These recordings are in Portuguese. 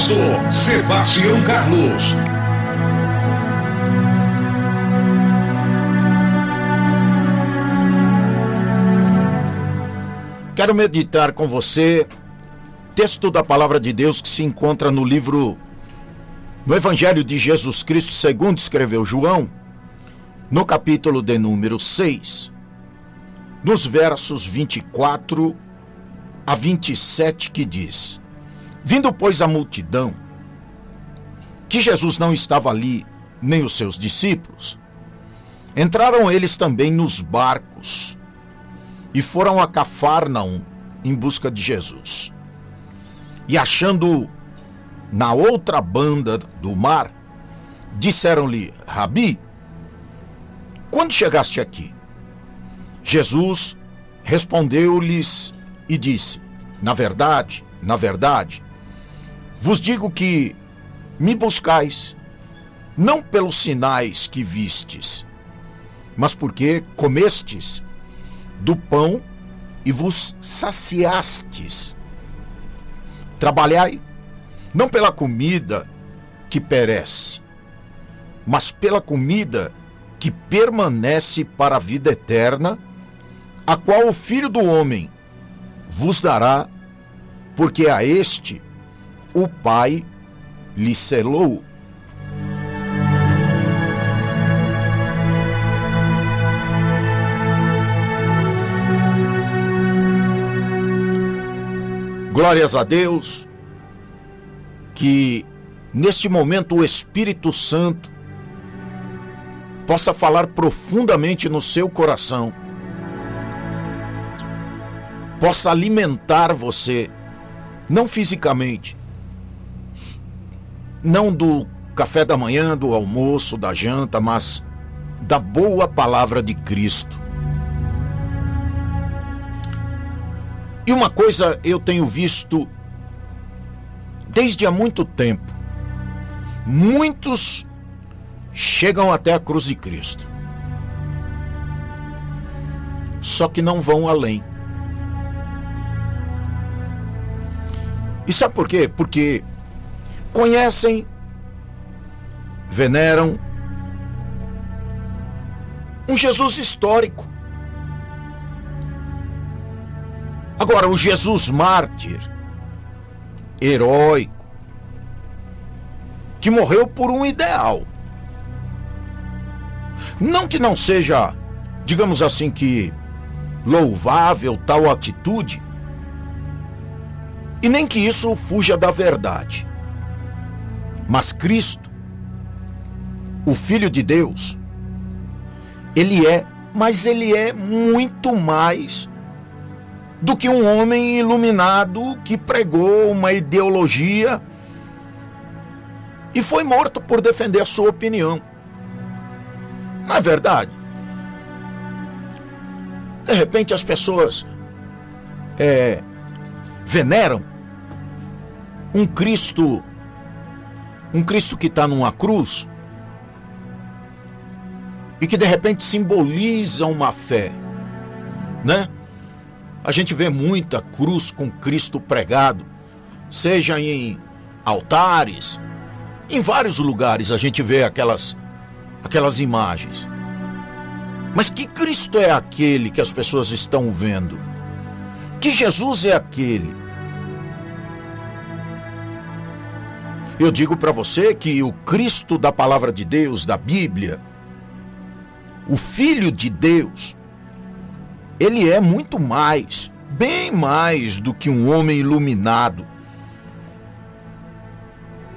pastor Sebastião Carlos. Quero meditar com você texto da palavra de Deus que se encontra no Evangelho de Jesus Cristo, segundo escreveu João, no capítulo de número 6, nos versos 24 a 27, que diz: Vindo, pois, a multidão, que Jesus não estava ali, nem os seus discípulos, entraram eles também nos barcos e foram a Cafarnaum em busca de Jesus. E achando-o na outra banda do mar, disseram-lhe: Rabi, quando chegaste aqui? Jesus respondeu-lhes e disse: Na verdade, vos digo que me buscais, não pelos sinais que vistes, mas porque comestes do pão e vos saciastes. Trabalhai, não pela comida que perece, mas pela comida que permanece para a vida eterna, a qual o Filho do Homem vos dará, porque a este o Pai lhe selou. Glórias a Deus, que neste momento o Espírito Santo possa falar profundamente no seu coração, possa alimentar você, não fisicamente, não do café da manhã, do almoço, da janta, mas da boa palavra de Cristo. E uma coisa eu tenho visto desde há muito tempo: muitos chegam até a cruz de Cristo, só que não vão além. E sabe por quê? Porque conhecem, veneram um Jesus histórico. Agora, o Jesus mártir, heróico, que morreu por um ideal. Não que não seja, digamos assim, que louvável tal atitude, e nem que isso fuja da verdade. Mas Cristo, o Filho de Deus, ele é muito mais do que um homem iluminado que pregou uma ideologia e foi morto por defender a sua opinião. Não é verdade? De repente as pessoas veneram um Cristo que está numa cruz e que de repente simboliza uma fé, né? A gente vê muita cruz com Cristo pregado, seja em altares, em vários lugares a gente vê aquelas imagens. Mas que Cristo é aquele que as pessoas estão vendo? Que Jesus é aquele? Eu digo para você que o Cristo da palavra de Deus, da Bíblia, o Filho de Deus, ele é muito mais, bem mais do que um homem iluminado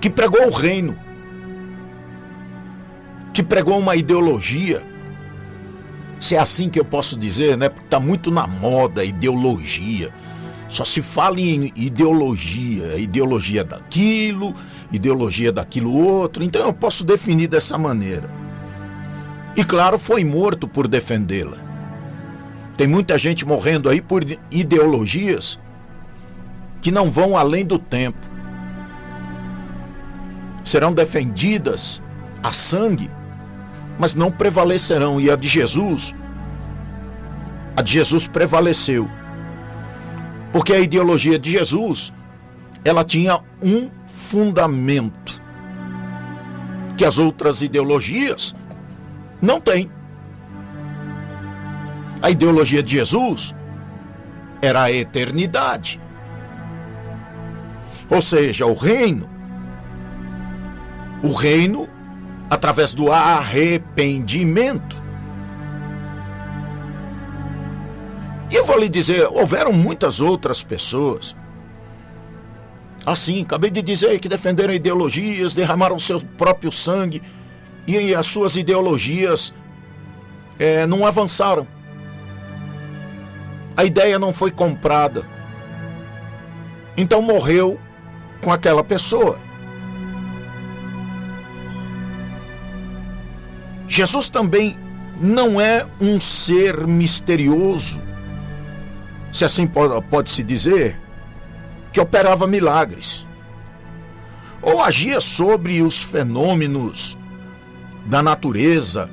que pregou o reino, que pregou uma ideologia. Se é assim que eu posso dizer, né? Porque está muito na moda ideologia. Só se fala em ideologia daquilo, ideologia daquilo outro. Então eu posso definir dessa maneira. E claro, foi morto por defendê-la. Tem muita gente morrendo aí por ideologias que não vão além do tempo. Serão defendidas a sangue, mas não prevalecerão. E a de Jesus prevaleceu. Porque a ideologia de Jesus ela tinha um fundamento que as outras ideologias não têm. A ideologia de Jesus era a eternidade. Ou seja, o reino através do arrependimento. E eu vou lhe dizer, houveram muitas outras pessoas. Assim, acabei de dizer que defenderam ideologias, derramaram seu próprio sangue e as suas ideologias não avançaram. A ideia não foi comprada. Então morreu com aquela pessoa. Jesus também não é um ser misterioso, se assim pode-se dizer, que operava milagres, ou agia sobre os fenômenos da natureza,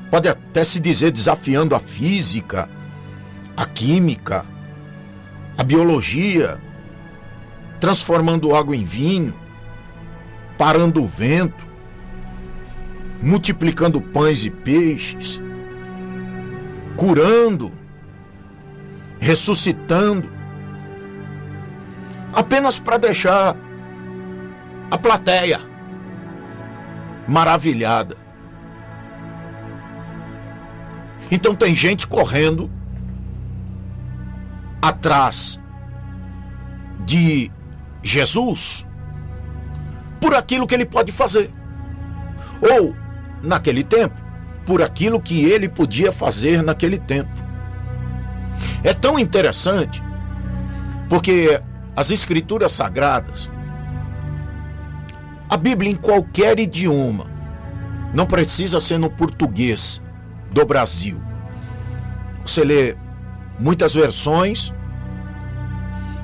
pode até se dizer desafiando a física, a química, a biologia, transformando água em vinho, parando o vento, multiplicando pães e peixes, curando, ressuscitando, apenas para deixar a plateia maravilhada. Então tem gente correndo atrás de Jesus por aquilo que ele pode fazer, ou naquele tempo, por aquilo que ele podia fazer naquele tempo. É tão interessante, porque as Escrituras Sagradas, a Bíblia em qualquer idioma, não precisa ser no português do Brasil. Você lê muitas versões,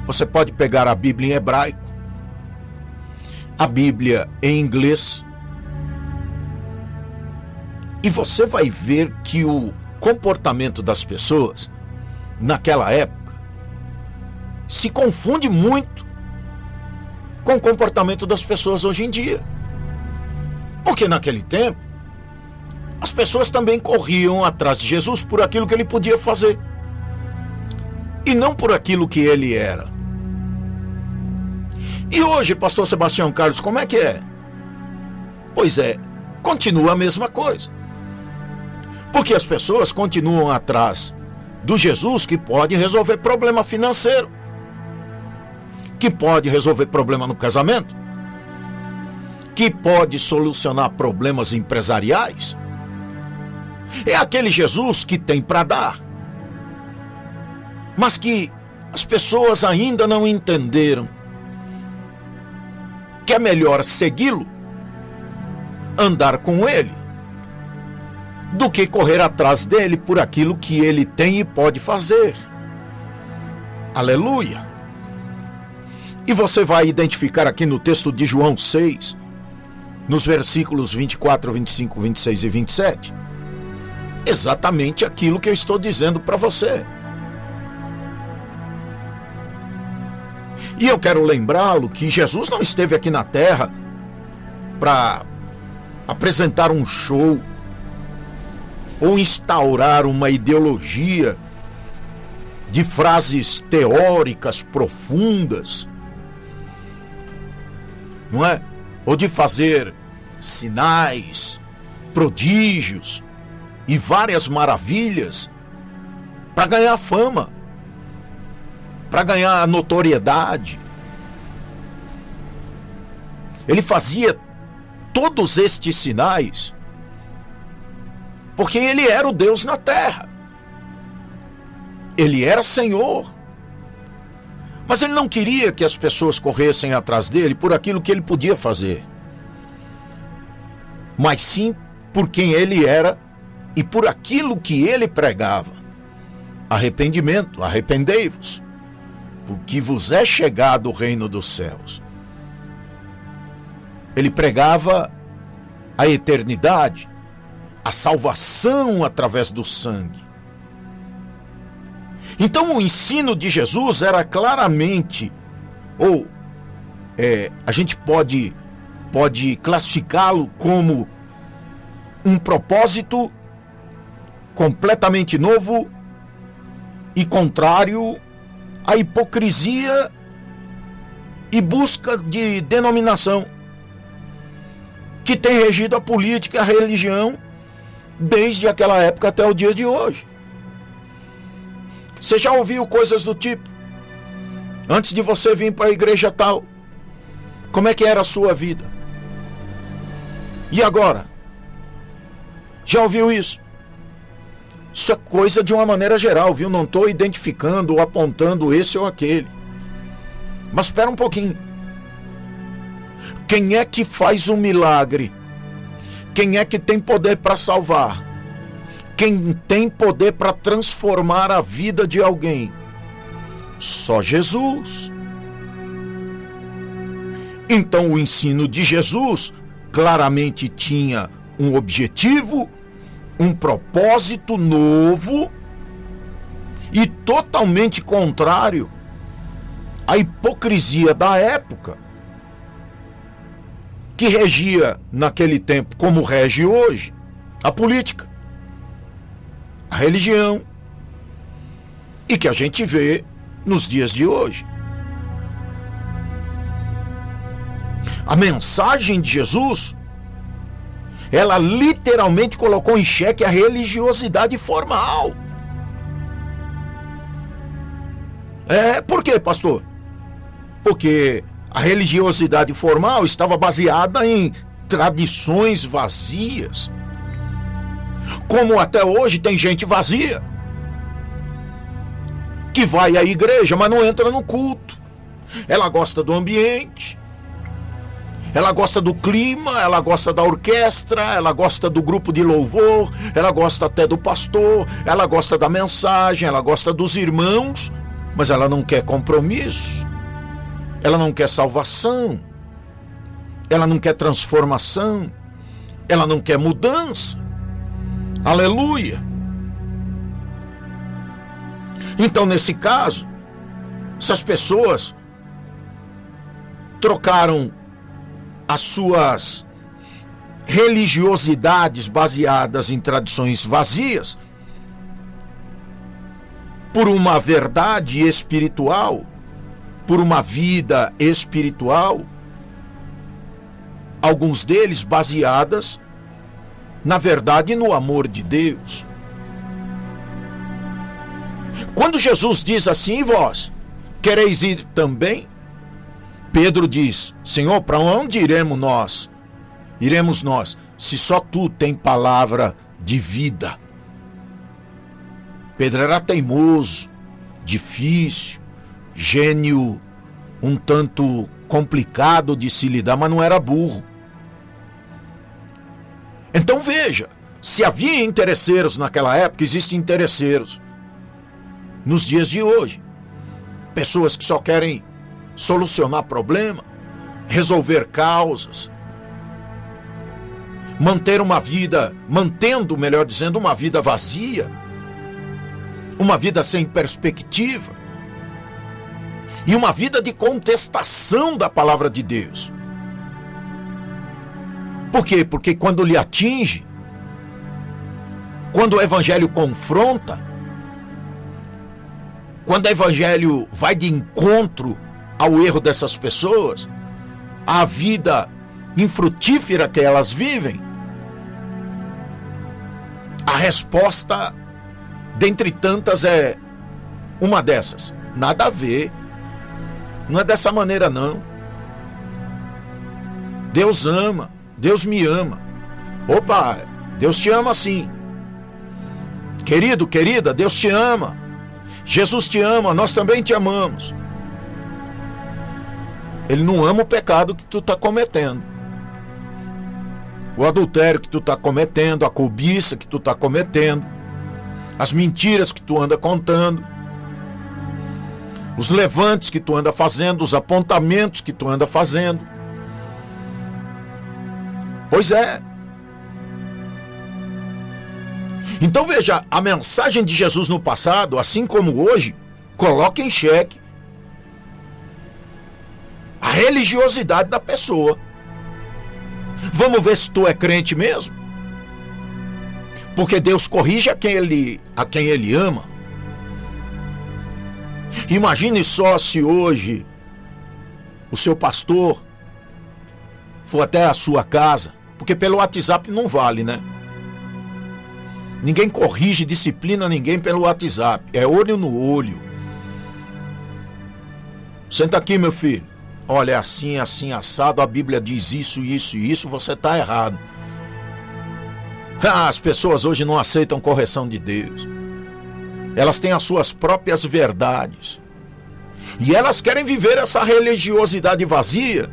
você pode pegar a Bíblia em hebraico, a Bíblia em inglês, e você vai ver que o comportamento das pessoas naquela época se confunde muito com o comportamento das pessoas hoje em dia. Porque naquele tempo, as pessoas também corriam atrás de Jesus por aquilo que ele podia fazer, e não por aquilo que ele era. E hoje, pastor Sebastião Carlos, como é que é? Pois é, continua a mesma coisa. Porque as pessoas continuam atrás do Jesus que pode resolver problema financeiro, que pode resolver problema no casamento, que pode solucionar problemas empresariais. É aquele Jesus que tem para dar, mas que as pessoas ainda não entenderam que é melhor segui-lo, andar com ele, do que correr atrás dele por aquilo que ele tem e pode fazer. Aleluia! E você vai identificar aqui no texto de João 6, nos versículos 24, 25, 26 e 27, exatamente aquilo que eu estou dizendo para você. E eu quero lembrá-lo que Jesus não esteve aqui na terra para apresentar um show ou instaurar uma ideologia de frases teóricas profundas, não é? Ou de fazer sinais, prodígios e várias maravilhas para ganhar fama, para ganhar notoriedade. Ele fazia todos estes sinais porque ele era o Deus na terra. Ele era Senhor. Mas ele não queria que as pessoas corressem atrás dele por aquilo que ele podia fazer, mas sim por quem ele era e por aquilo que ele pregava. Arrependimento, arrependei-vos, porque vos é chegado o reino dos céus. Ele pregava a eternidade, a salvação através do sangue. Então o ensino de Jesus era claramente ou a gente pode classificá-lo como um propósito completamente novo e contrário à hipocrisia e busca de denominação que tem regido a política e a religião desde aquela época até o dia de hoje. Você já ouviu coisas do tipo: antes de você vir para a igreja tal, como é que era a sua vida? E agora? Já ouviu isso? Isso é coisa de uma maneira geral, viu? Não estou identificando ou apontando esse ou aquele. Mas espera um pouquinho. Quem é que faz um milagre? Quem é que tem poder para salvar? Quem tem poder para transformar a vida de alguém? Só Jesus. Então o ensino de Jesus claramente tinha um objetivo, um propósito novo e totalmente contrário à hipocrisia da época, que regia naquele tempo, como rege hoje, a política, a religião, e que a gente vê nos dias de hoje. A mensagem de Jesus, ela literalmente colocou em xeque a religiosidade formal. Por quê, pastor? Porque a religiosidade formal estava baseada em tradições vazias. Como até hoje tem gente vazia que vai à igreja, mas não entra no culto. Ela gosta do ambiente, ela gosta do clima, ela gosta da orquestra, ela gosta do grupo de louvor, ela gosta até do pastor, ela gosta da mensagem, ela gosta dos irmãos, mas ela não quer compromisso, ela não quer salvação, ela não quer transformação, ela não quer mudança. Aleluia! Então, nesse caso, essas pessoas trocaram as suas religiosidades baseadas em tradições vazias por uma verdade espiritual, por uma vida espiritual, alguns deles baseadas na verdade e no amor de Deus. Quando Jesus diz assim: vós quereis ir também? Pedro diz: Senhor, para onde iremos nós? Iremos nós, se só tu tem palavra de vida. Pedro era teimoso, difícil, gênio, um tanto complicado de se lidar, mas não era burro. Então veja, se havia interesseiros naquela época, existem interesseiros nos dias de hoje. Pessoas que só querem solucionar problema, resolver causas, mantendo, melhor dizendo, uma vida vazia, uma vida sem perspectiva e uma vida de contestação da palavra de Deus. Por quê? Porque quando lhe atinge, quando o evangelho confronta, quando o evangelho vai de encontro ao erro dessas pessoas, à vida infrutífera que elas vivem, a resposta, dentre tantas, é uma dessas: nada a ver, não é dessa maneira não. Deus ama, Deus me ama. Opa, Deus te ama sim. Querido, querida, Deus te ama. Jesus te ama, nós também te amamos. Ele não ama o pecado que tu está cometendo, o adultério que tu está cometendo, a cobiça que tu está cometendo, as mentiras que tu anda contando, os levantes que tu anda fazendo, os apontamentos que tu anda fazendo. Pois é. Então veja, a mensagem de Jesus no passado, assim como hoje, coloca em xeque religiosidade da pessoa. Vamos ver se tu é crente mesmo. Porque Deus corrige a quem ele ama. Imagine só se hoje o seu pastor for até a sua casa, porque pelo WhatsApp não vale, né? Ninguém corrige, disciplina ninguém pelo WhatsApp. É olho no olho. Senta aqui, meu filho. Olha, é assim, assim, assado. A Bíblia diz isso, isso e isso. Você está errado. As pessoas hoje não aceitam correção de Deus. Elas têm as suas próprias verdades. E elas querem viver essa religiosidade vazia,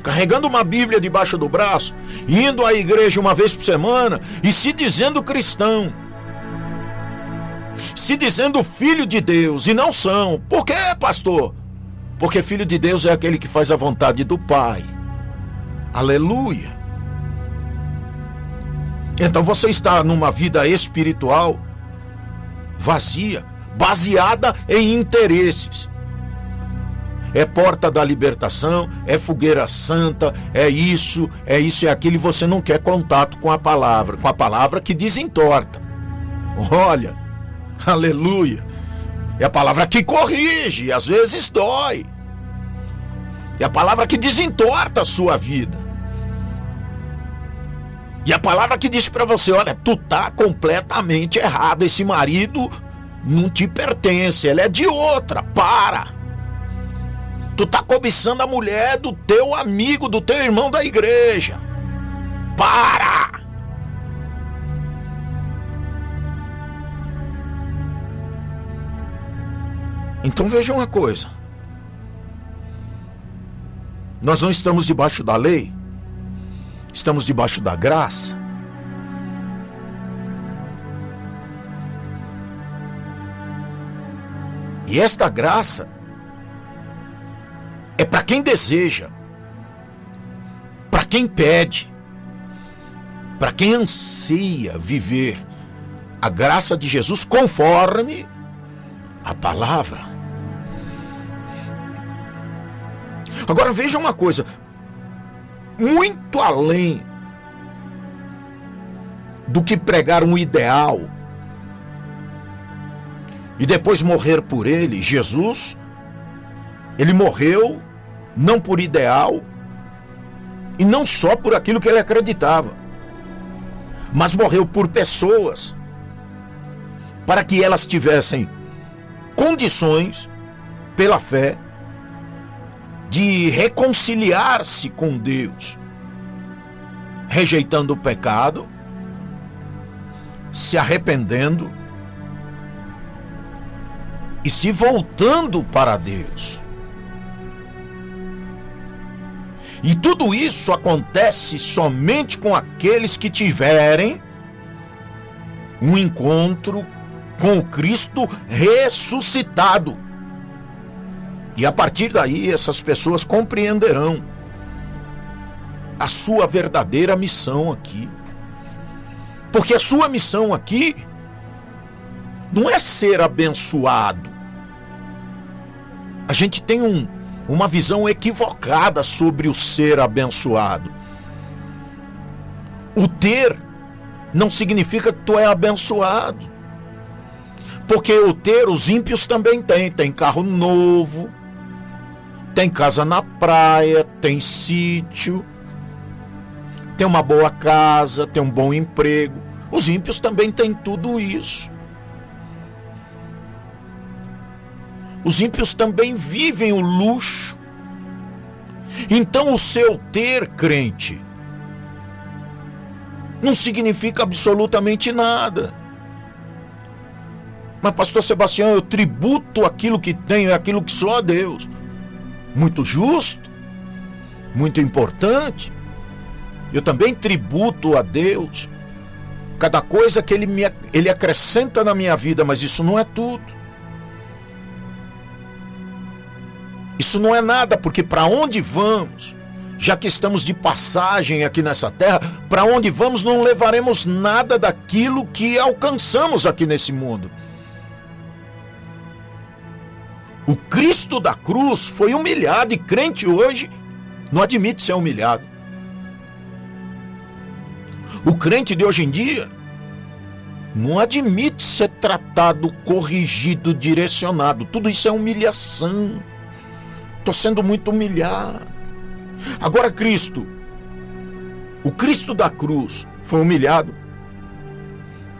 carregando uma Bíblia debaixo do braço, indo à igreja uma vez por semana e se dizendo cristão, se dizendo filho de Deus, e não são. Por quê, pastor? Porque filho de Deus é aquele que faz a vontade do Pai. Aleluia. Então você está numa vida espiritual vazia, baseada em interesses. É porta da libertação, é fogueira santa, é isso e aquilo, e você não quer contato com a palavra que desentorta. Olha, aleluia, é a palavra que corrige, e às vezes dói. É a palavra que desentorta a sua vida. E a palavra que diz para você, olha, tu tá completamente errado, esse marido não te pertence, ele é de outra, para. Tu tá cobiçando a mulher do teu amigo, do teu irmão da igreja. Para! Então veja uma coisa. Nós não estamos debaixo da lei. Estamos debaixo da graça. E esta graça é para quem deseja, para quem pede, para quem anseia viver a graça de Jesus conforme a palavra. Agora veja uma coisa, muito além do que pregar um ideal e depois morrer por ele, Jesus, ele morreu não por ideal e não só por aquilo que ele acreditava, mas morreu por pessoas para que elas tivessem condições, pela fé, de reconciliar-se com Deus, rejeitando o pecado, se arrependendo e se voltando para Deus. E tudo isso acontece somente com aqueles que tiverem um encontro com o Cristo ressuscitado. E a partir daí essas pessoas compreenderão a sua verdadeira missão aqui. Porque a sua missão aqui não é ser abençoado. A gente tem uma visão equivocada sobre o ser abençoado. O ter não significa que tu é abençoado. Porque o ter, os ímpios também têm. Tem carro novo, tem casa na praia, tem sítio, tem uma boa casa, tem um bom emprego. Os ímpios também têm tudo isso. Os ímpios também vivem o luxo. Então o seu ter, crente, não significa absolutamente nada. Mas pastor Sebastião, eu tributo aquilo que tenho e aquilo que sou a Deus. Muito justo, muito importante. Eu também tributo a Deus cada coisa que Ele acrescenta na minha vida, mas isso não é tudo. Isso não é nada, porque para onde vamos, já que estamos de passagem aqui nessa terra, para onde vamos não levaremos nada daquilo que alcançamos aqui nesse mundo. O Cristo da cruz foi humilhado e crente hoje Não admite ser humilhado. O crente de hoje em dia não admite ser tratado, corrigido, direcionado. Tudo isso é humilhação. Estou sendo muito humilhado. Agora Cristo, o Cristo da cruz, foi humilhado,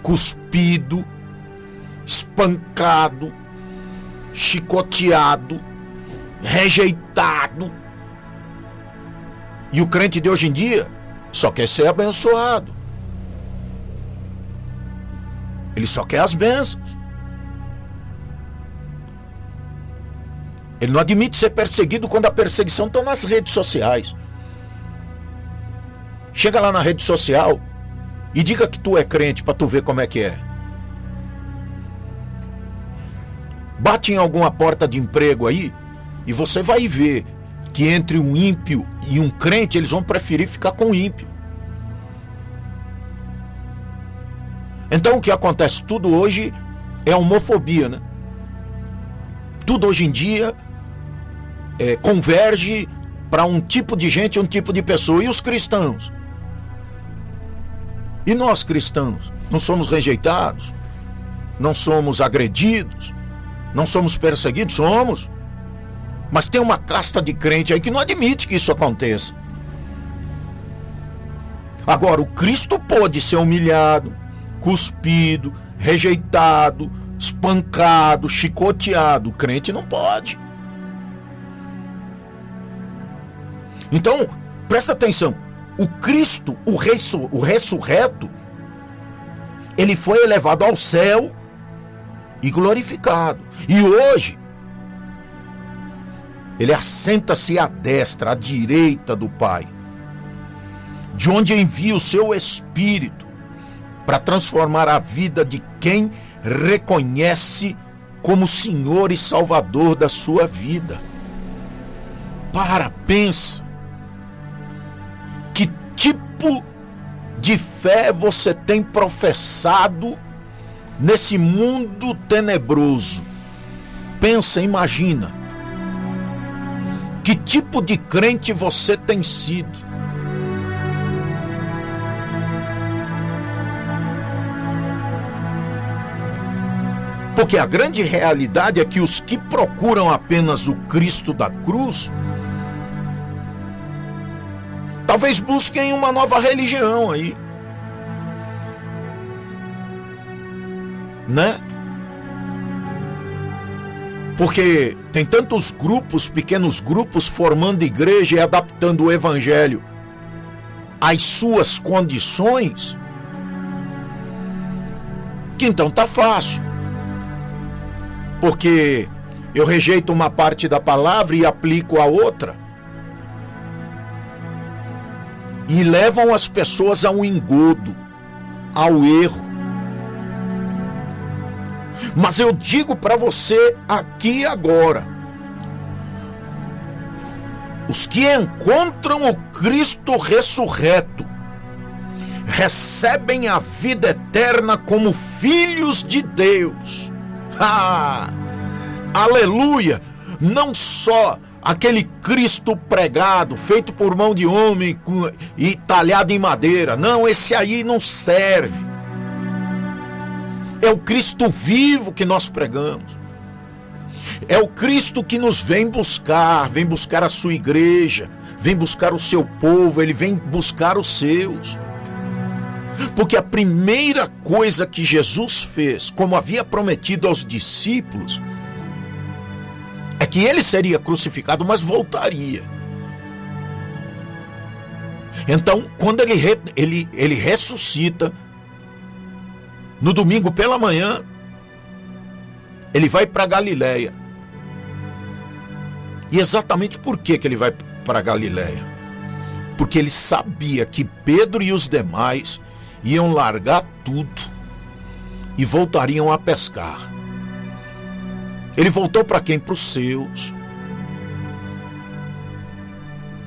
cuspido, espancado, chicoteado, rejeitado. E o crente de hoje em dia só quer ser abençoado. Ele só quer as bênçãos. Ele não admite ser perseguido quando a perseguição está nas redes sociais. Chega lá na rede social e diga que tu é crente para tu ver como é que é. Bate em alguma porta de emprego aí e você vai ver que entre um ímpio e um crente eles vão preferir ficar com o ímpio. Então o que acontece? Tudo hoje é homofobia, né? Tudo hoje em dia converge para um tipo de gente, um tipo de pessoa. E os cristãos? E nós cristãos? Não somos rejeitados? Não somos agredidos? Não somos perseguidos? Somos. Mas tem uma casta de crente aí que não admite que isso aconteça. Agora, o Cristo pôde ser humilhado, cuspido, rejeitado, espancado, chicoteado. O crente não pode. Então, presta atenção. O Cristo, o ressurreto, ele foi elevado ao céu e glorificado. E hoje, ele assenta-se à destra, à direita do Pai, de onde envia o seu Espírito para transformar a vida de quem reconhece como Senhor e Salvador da sua vida. Pensa. Que tipo de fé você tem professado nesse mundo tenebroso? Pensa, imagina. Que tipo de crente você tem sido? Porque a grande realidade é que os que procuram apenas o Cristo da cruz, talvez busquem uma nova religião aí, né? Porque tem tantos grupos, pequenos grupos, formando igreja e adaptando o evangelho às suas condições, que então tá fácil. Porque eu rejeito uma parte da palavra e aplico a outra. E levam as pessoas ao engodo, ao erro. Mas eu digo para você aqui e agora: os que encontram o Cristo ressurreto recebem a vida eterna como filhos de Deus. Aleluia! Não só aquele Cristo pregado, feito por mão de homem e talhado em madeira. Não, esse aí não serve. É o Cristo vivo que nós pregamos. É o Cristo que nos vem buscar a sua igreja, vem buscar o seu povo, ele vem buscar os seus. Porque a primeira coisa que Jesus fez, como havia prometido aos discípulos, é que ele seria crucificado, mas voltaria. Então, quando ele ressuscita, no domingo pela manhã, ele vai para Galiléia. E exatamente por que ele vai para Galiléia? Porque ele sabia que Pedro e os demais iam largar tudo e voltariam a pescar. Ele voltou para quem? Para os seus.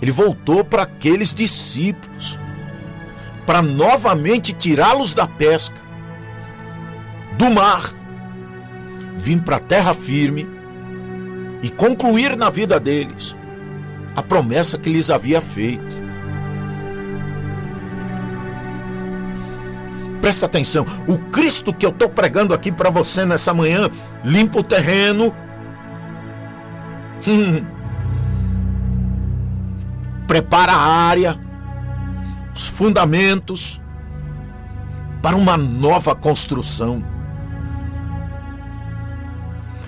Ele voltou para aqueles discípulos, para novamente tirá-los da pesca, do mar, vir para a terra firme e concluir na vida deles a promessa que lhes havia feito. Presta atenção, o Cristo que eu estou pregando aqui para você nessa manhã, limpa o terreno, prepara a área, os fundamentos para uma nova construção.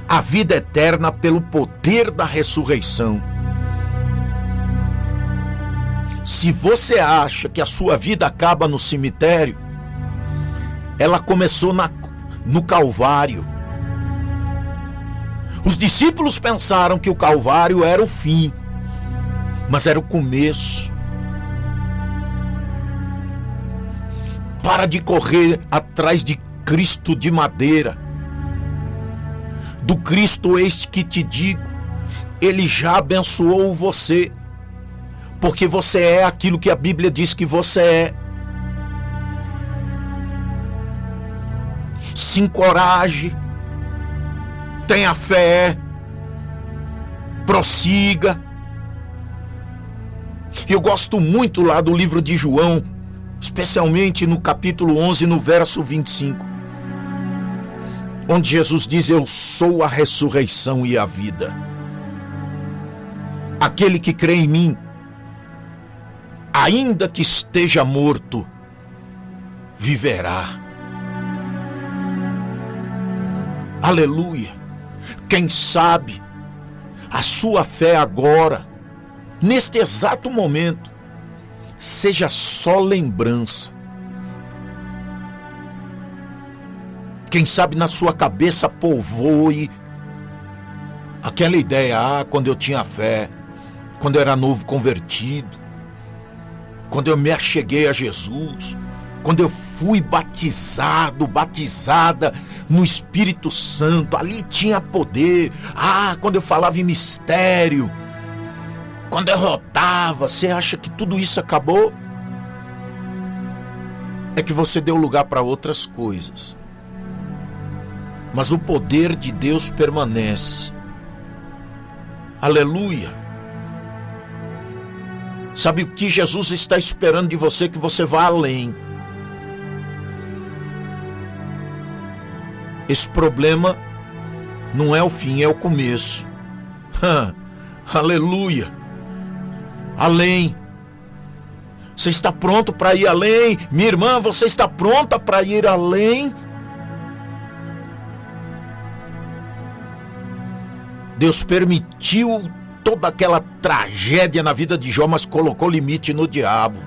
A vida eterna pelo poder da ressurreição. Se você acha que a sua vida acaba no cemitério, ela começou no Calvário. Os discípulos pensaram que o Calvário era o fim, mas era o começo. Para de correr atrás de Cristo de madeira. Do Cristo este que te digo, Ele já abençoou você, porque você é aquilo que a Bíblia diz que você é. Se encoraje, tenha fé, prossiga. Eu gosto muito lá do livro de João, especialmente no capítulo 11, no verso 25, onde Jesus diz: eu sou a ressurreição e a vida. Aquele que crê em mim, ainda que esteja morto, viverá. Aleluia! Quem sabe a sua fé agora, neste exato momento, seja só lembrança. Quem sabe na sua cabeça povoe aquela ideia: quando eu tinha fé, quando eu era novo convertido, quando eu me acheguei a Jesus, quando eu fui batizada no Espírito Santo, ali tinha poder. Quando eu falava em mistério, quando eu rotava. Você acha que tudo isso acabou? É que você deu lugar para outras coisas. Mas o poder de Deus permanece. Aleluia! Sabe o que Jesus está esperando de você? Que você vá além. Esse problema não é o fim, é o começo. Aleluia! Além. Você está pronto para ir além? Minha irmã, você está pronta para ir além? Deus permitiu toda aquela tragédia na vida de Jó, mas colocou limite no diabo.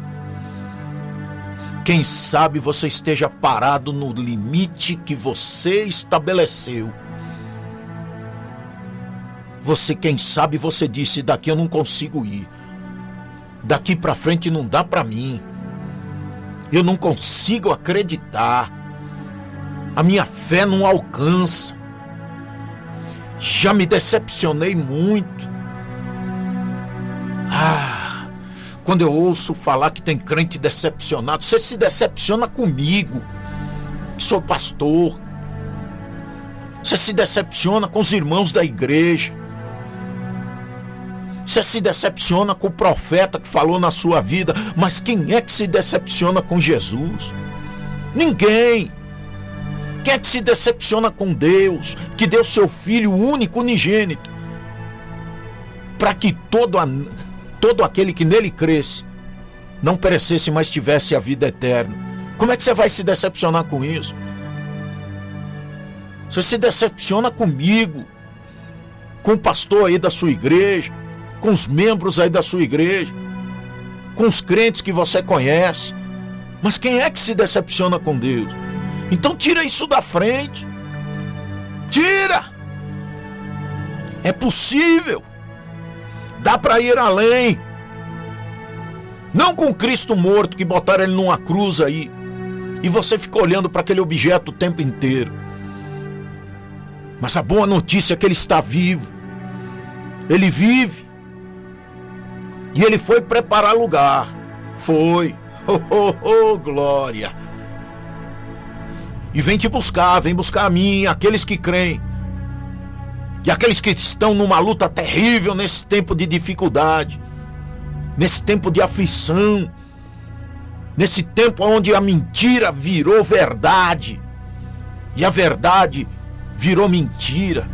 Quem sabe você esteja parado no limite que você estabeleceu. Quem sabe você disse: daqui eu não consigo ir. Daqui para frente não dá para mim. Eu não consigo acreditar. A minha fé não alcança. Já me decepcionei muito. Quando eu ouço falar que tem crente decepcionado, você se decepciona comigo, que sou pastor. Você se decepciona com os irmãos da igreja. Você se decepciona com o profeta que falou na sua vida. Mas quem é que se decepciona com Jesus? Ninguém. Quem é que se decepciona com Deus, que deu seu Filho único, unigênito, para que todo aquele que nele cresce não perecesse, mas tivesse a vida eterna? Como é que você vai se decepcionar com isso? Você se decepciona comigo, com o pastor aí da sua igreja, com os membros aí da sua igreja, com os crentes que você conhece. Mas quem é que se decepciona com Deus? Então tira isso da frente. Tira! É possível. Dá para ir além. Não com Cristo morto, que botaram ele numa cruz aí, e você fica olhando para aquele objeto o tempo inteiro. Mas a boa notícia é que ele está vivo. Ele vive. E ele foi preparar lugar. Foi. Glória. E vem te buscar, vem buscar a mim, aqueles que creem. de aqueles que estão numa luta terrível nesse tempo de dificuldade, nesse tempo de aflição, nesse tempo onde a mentira virou verdade e a verdade virou mentira.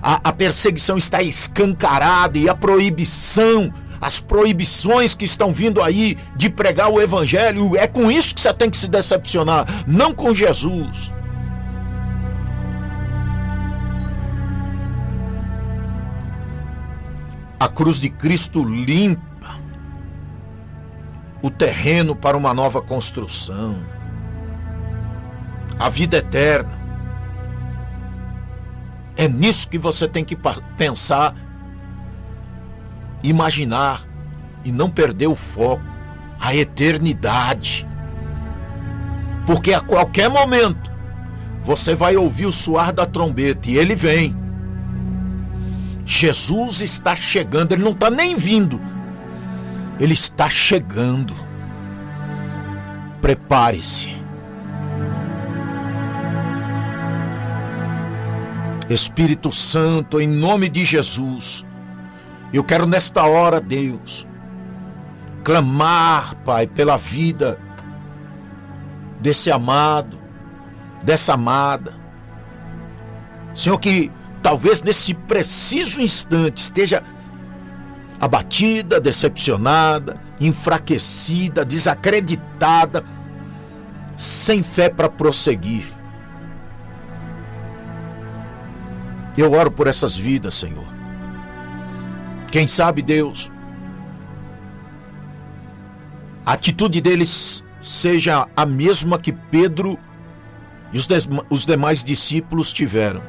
A perseguição está escancarada e as proibições que estão vindo aí de pregar o evangelho, é com isso que você tem que se decepcionar, não com Jesus. A cruz de Cristo limpa o terreno para uma nova construção, a vida eterna. É nisso que você tem que pensar, imaginar e não perder o foco, a eternidade. Porque a qualquer momento você vai ouvir o soar da trombeta e ele vem. Jesus está chegando, ele não está nem vindo, ele está chegando. Prepare-se. Espírito Santo, em nome de Jesus, eu quero nesta hora, Deus, clamar, Pai, pela vida desse amado, dessa amada. Senhor, que talvez nesse preciso instante esteja abatida, decepcionada, enfraquecida, desacreditada, sem fé para prosseguir. Eu oro por essas vidas, Senhor. Quem sabe, Deus, a atitude deles seja a mesma que Pedro e os demais discípulos tiveram.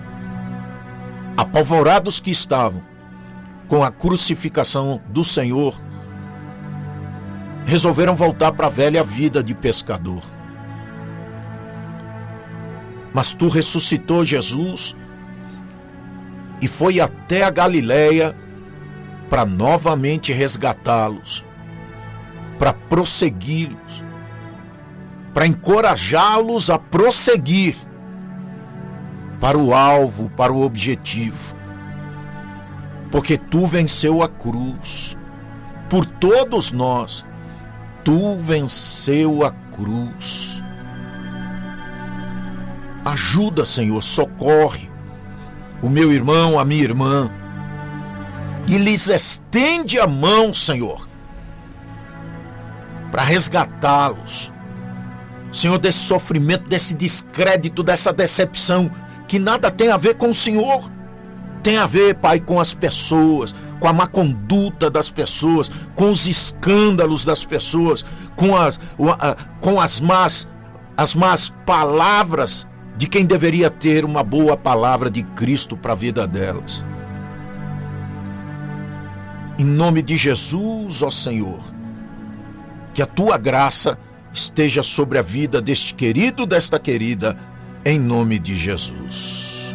Apavorados que estavam com a crucificação do Senhor, resolveram voltar para a velha vida de pescador. Mas tu ressuscitou Jesus e foi até a Galileia para novamente resgatá-los, para prosseguir-los, para encorajá-los a prosseguir para o alvo, para o objetivo. Porque tu venceu a cruz por todos nós. Tu venceu a cruz. Ajuda, Senhor, socorre o meu irmão, a minha irmã, e lhes estende a mão, Senhor, para resgatá-los, Senhor, desse sofrimento, desse descrédito, dessa decepção, que nada tem a ver com o Senhor, tem a ver, Pai, com as pessoas, com a má conduta das pessoas, com os escândalos das pessoas, com as más palavras de quem deveria ter uma boa palavra de Cristo para a vida delas. Em nome de Jesus, ó Senhor, que a tua graça esteja sobre a vida deste querido, desta querida, em nome de Jesus.